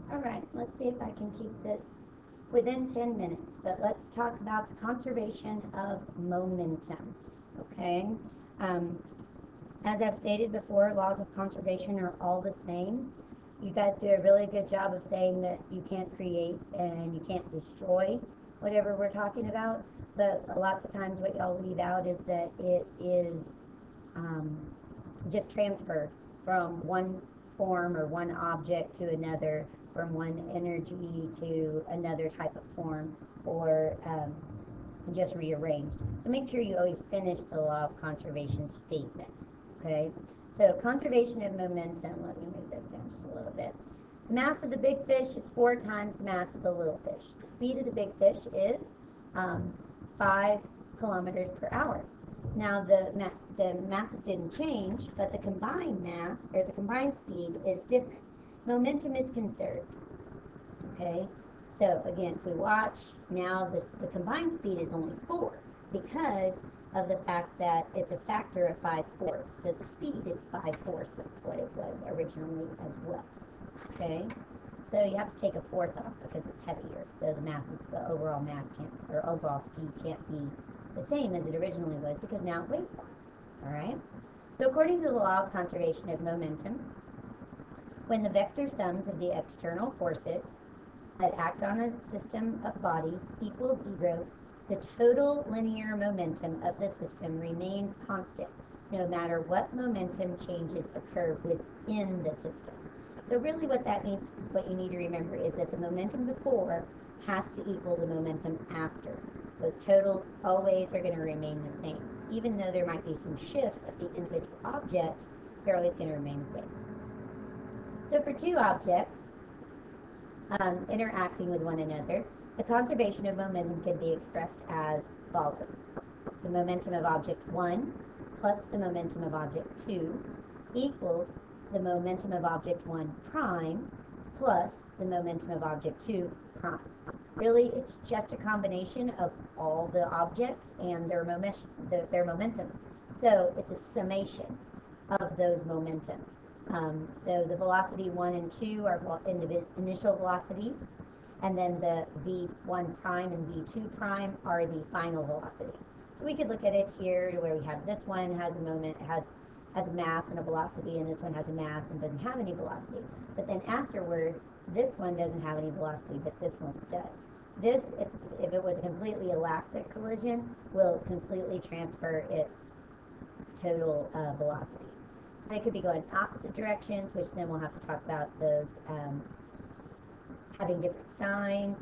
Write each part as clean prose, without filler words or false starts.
All right, let's see if I can keep this within 10 minutes, but let's talk about the conservation of momentum, okay? Um, as I've stated before, laws of conservation are all the same. You guys do a really good job of saying that you can't create and you can't destroy whatever we're talking about, but a lot of times what y'all leave out is that it is um, just transfer from one form or one object to another, from one energy to another type of form, or just rearranged. So make sure you always finish the law of conservation statement. Okay, so conservation of momentum. Let me move this down just a little bit. The mass of the big fish is 4 times the mass of the little fish. The speed of the big fish is 5 kilometers per hour. Now the masses didn't change, but the combined mass or the combined speed is different. Momentum is conserved. Okay, so again, if we watch now, the combined speed is only 4 because of the fact that it's a factor of 5/4. So the speed is 5/4. That's what it was originally as well. Okay, so you have to take a fourth off because it's heavier. So the overall mass can't, or overall speed can't be the same as it originally was because now it weighs more. All right. So according to the law of conservation of momentum, when the vector sums of the external forces that act on a system of bodies equals 0, the total linear momentum of the system remains constant, no matter what momentum changes occur within the system. So really what that means, what you need to remember is that the momentum before has to equal the momentum after. Those totals always are going to remain the same. Even though there might be some shifts of the individual objects, they're always going to remain the same. So for two objects interacting with one another, the conservation of momentum can be expressed as follows. The momentum of object 1 plus the momentum of object 2 equals the momentum of object 1 prime plus the momentum of object 2 prime. Really, it's just a combination of all the objects and their momentums. So it's a summation of those momentums. So the velocity 1 and 2 are initial velocities, and then the v1 prime and v2 prime are the final velocities. So we could look at it here to where we have this one has a mass and a velocity, and this one has a mass and doesn't have any velocity. But then afterwards, this one doesn't have any velocity, but this one does. This, if it was a completely elastic collision, will completely transfer its total velocity. So they could be going opposite directions, which then we'll have to talk about those having different signs.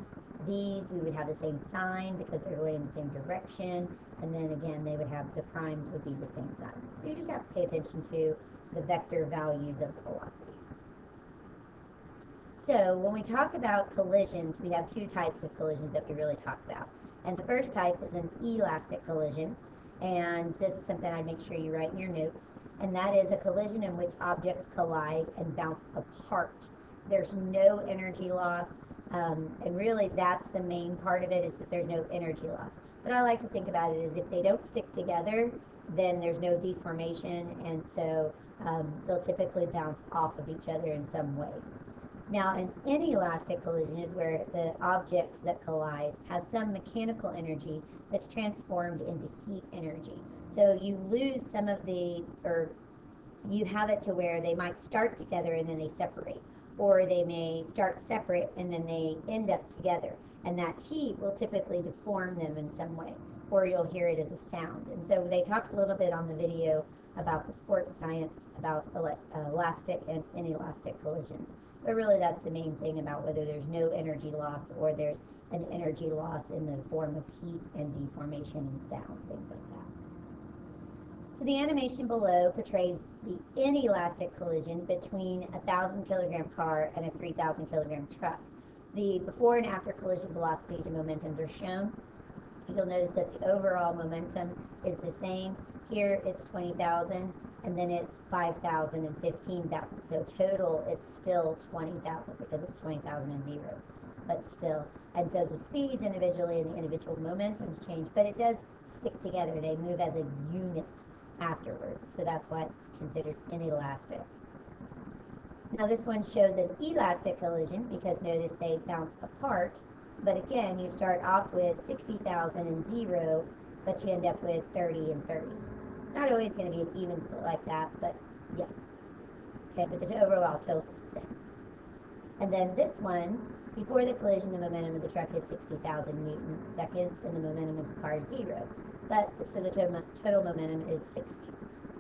These, we would have the same sign because they're going in the same direction. And then again, they would have, the primes would be the same sign. So you just have to pay attention to the vector values of the velocities. So when we talk about collisions, we have two types of collisions that we really talk about. And the first type is an elastic collision. And this is something I'd make sure you write in your notes. And that is a collision in which objects collide and bounce apart. There's no energy loss. And really, that's the main part of it, is that there's no energy loss. But I like to think about it as if they don't stick together, then there's no deformation, and so they'll typically bounce off of each other in some way. Now, an inelastic collision is where the objects that collide have some mechanical energy that's transformed into heat energy. So you lose some of or you have it to where they might start together and then they separate. Or they may start separate and then they end up together. And that heat will typically deform them in some way, or you'll hear it as a sound. And so they talked a little bit on the video about the sports science about elastic and inelastic collisions. But really that's the main thing about whether there's no energy loss or there's an energy loss in the form of heat and deformation and sound, things like that. So the animation below portrays the inelastic collision between a 1,000-kilogram car and a 3,000-kilogram truck. The before and after collision velocities and momentums are shown. You'll notice that the overall momentum is the same. Here it's 20,000, and then it's 5,000 and 15,000. So total, it's still 20,000 because it's 20,000 and 0. But still, and so the speeds individually and the individual momentums change, but it does stick together. They move as a unit afterwards. So that's why it's considered inelastic. Now this one shows an elastic collision because notice they bounce apart. But again, you start off with 60,000 and 0, but you end up with 30 and 30. It's not always going to be an even split like that, but yes. Okay, but the overall total is the same. And then this one, before the collision, the momentum of the truck is 60,000 Newton seconds, and the momentum of the car is 0. But, so the total momentum is 60.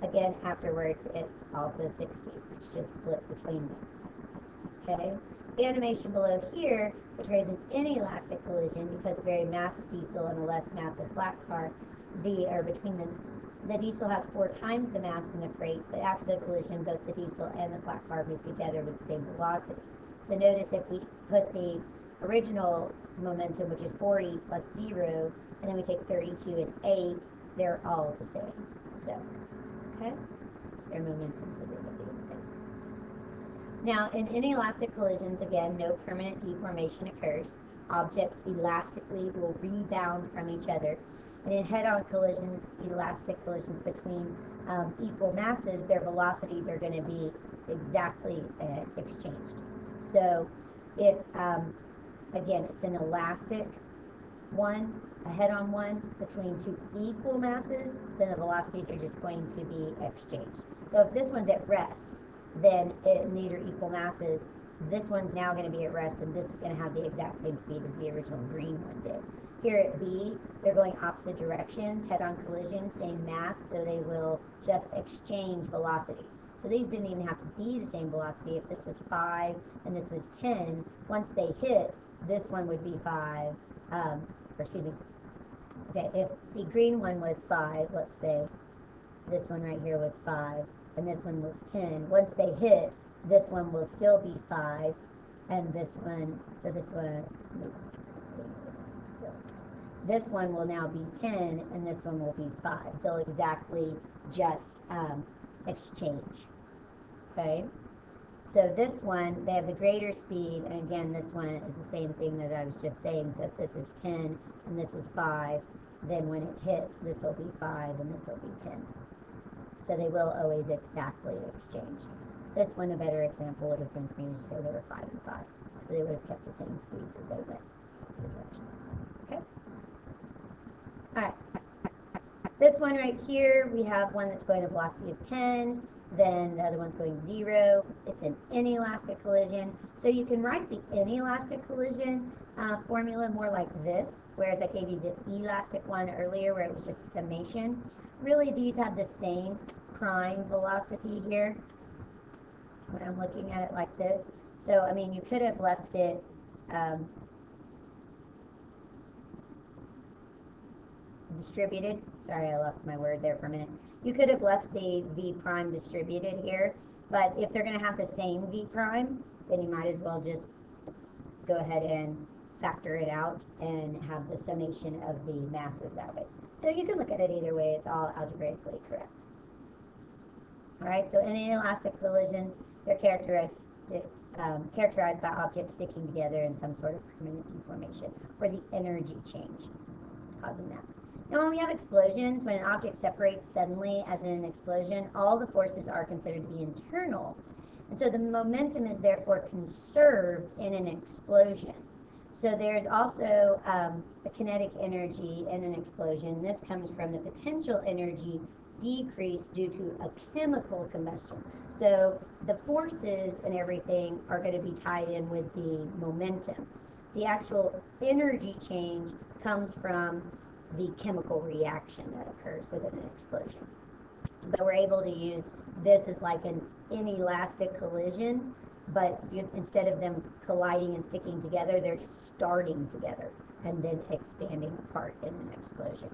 Again, afterwards, it's also 60. It's just split between them. Okay? The animation below here portrays an inelastic collision because a very massive diesel and a less massive flat car, between them, the diesel has 4 times the mass than the freight, but after the collision, both the diesel and the flat car move together with the same velocity. So notice if we put the original momentum, which is 40 plus 0, and then we take 32 and 8, they're all the same. So, okay? Their momentums are going to be the same. Now, in inelastic collisions, again, no permanent deformation occurs. Objects elastically will rebound from each other. And in head-on collisions, elastic collisions between equal masses, their velocities are going to be exactly exchanged. So if, again, it's an elastic one, a head-on one between 2 equal masses, then the velocities are just going to be exchanged. So if this one's at rest, then these are equal masses. This one's now going to be at rest, and this is going to have the exact same speed as the original green one did. Here at B, they're going opposite directions, head-on collision, same mass, so they will just exchange velocities. So these didn't even have to be the same velocity. If this was 5 and this was 10, once they hit, this one would be 5, okay, if the green one was 5, let's say this one right here was 5, and this one was 10, once they hit, this one will still be 5, and this one, so this one will now be 10, and this one will be 5. They'll exactly just exchange. Okay? So this one, they have the greater speed, and again, this one is the same thing that I was just saying. So if this is 10 and this is 5, then when it hits, this will be 5 and this will be 10. So they will always exactly exchange. This one, a better example would have been for me to say they were 5 and 5. So they would have kept the same speeds as they went opposite directions. Okay? Alright. This one right here, we have one that's going at a velocity of 10, then the other one's going 0. It's an inelastic collision. So you can write the inelastic collision formula more like this, whereas I gave you the elastic one earlier where it was just a summation. Really, these have the same prime velocity here when I'm looking at it like this. So, I mean, you could have left it distributed. Sorry, I lost my word there for a minute. You could have left the V prime distributed here, but if they're going to have the same V prime, then you might as well just go ahead and factor it out and have the summation of the masses that way. So you can look at it either way. It's all algebraically correct. All right, so in inelastic collisions, they're characterized by objects sticking together in some sort of permanent deformation, or the energy change causing that. Now, when we have explosions, when an object separates suddenly, as in an explosion, all the forces are considered to be internal. And so the momentum is therefore conserved in an explosion. So there's also a kinetic energy in an explosion. This comes from the potential energy decrease due to a chemical combustion. So the forces and everything are going to be tied in with the momentum. The actual energy change comes from the chemical reaction that occurs within an explosion. But we're able to use this as like an inelastic collision, but instead of them colliding and sticking together, they're just starting together and then expanding apart in an explosion.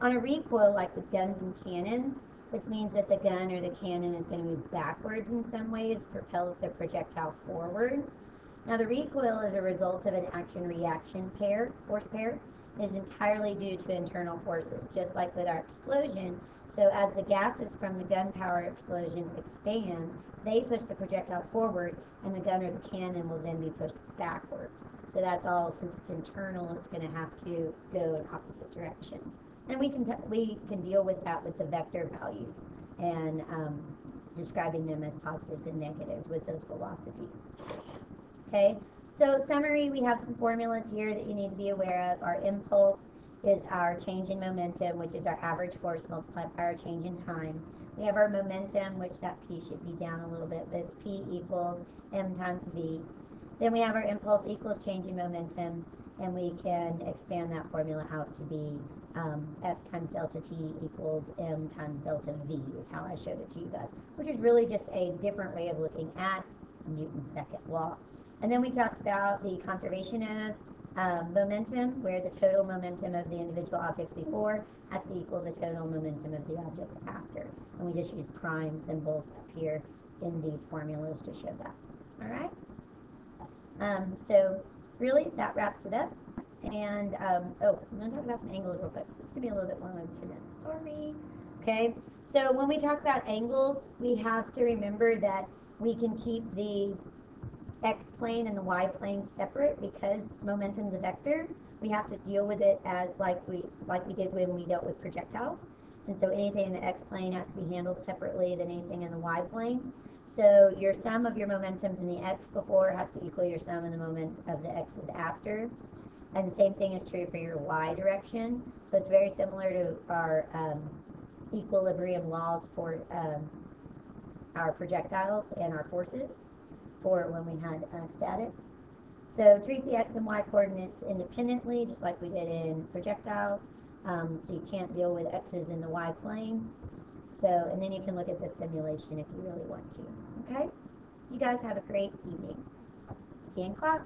On a recoil, like with guns and cannons, this means that the gun or the cannon is going to move backwards in some ways, propels the projectile forward. Now, the recoil is a result of an action-reaction force pair. It is entirely due to internal forces, just like with our explosion. So as the gases from the gunpowder explosion expand, they push the projectile forward, and the gun or the cannon will then be pushed backwards. So that's all, since it's internal, it's going to have to go in opposite directions. And we can deal with that with the vector values and describing them as positives and negatives with those velocities. Okay, so summary, we have some formulas here that you need to be aware of. Our impulse is our change in momentum, which is our average force multiplied by our change in time. We have our momentum, which that P should be down a little bit, but it's P equals M times V. Then we have our impulse equals change in momentum, and we can expand that formula out to be F times delta T equals M times delta V is how I showed it to you guys, which is really just a different way of looking at Newton's second law. And then we talked about the conservation of momentum, where the total momentum of the individual objects before has to equal the total momentum of the objects after. And we just use prime symbols up here in these formulas to show that. All right? So really, that wraps it up. And, oh, I'm going to talk about some angles real quick. So this is going to be a little bit longer than 10 minutes. Sorry. Okay, so when we talk about angles, we have to remember that we can keep the x-plane and the y-plane separate because momentum's a vector. We have to deal with it as like we did when we dealt with projectiles. And so anything in the x-plane has to be handled separately than anything in the y-plane. So your sum of your momentums in the x before has to equal your sum in the moment of the x's after. And the same thing is true for your y direction. So it's very similar to our equilibrium laws for our projectiles and our forces for when we had statics. So treat the x and y coordinates independently, just like we did in projectiles. So you can't deal with x's in the y plane. So, and then you can look at the simulation if you really want to. Okay? You guys have a great evening. See you in class.